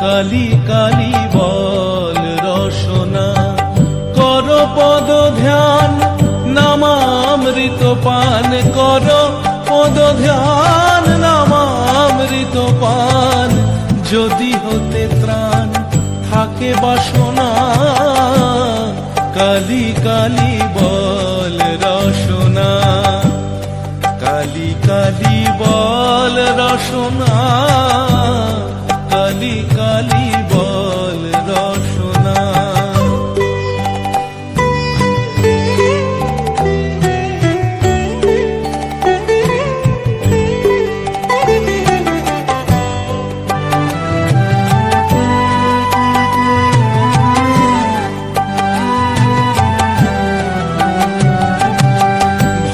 কালি কালি বল রসনা। কর পদ ধ্যান নামামৃত পান, কর পদ ধ্যান নামামৃত পান। যদি হতে ত্রাণ থাকে বাসনা, কালি কালি বল রসনা। কালি কালি বল রসনা, কালি কালি বল রসনা।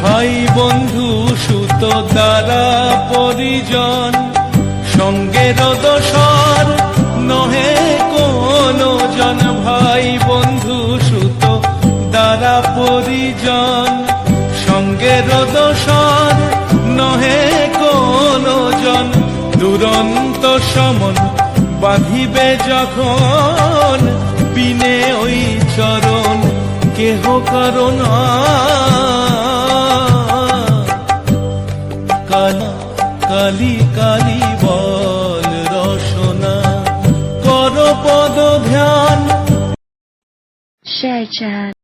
ভাই বন্ধু সুত দ্বারা পরিজন, সঙ্গের দোসর নহে কোনো জন। ভাই বন্ধু সুত দ্বারা পরিজন, সঙ্গের দোসর নহে কোনো জন। দুরন্ত সমন বাঁধিবে যখন, বিনে ওই চরণ কেহ কারণ। কালি কালি বল রসনা, কর পদ ধ্যান। Share chat.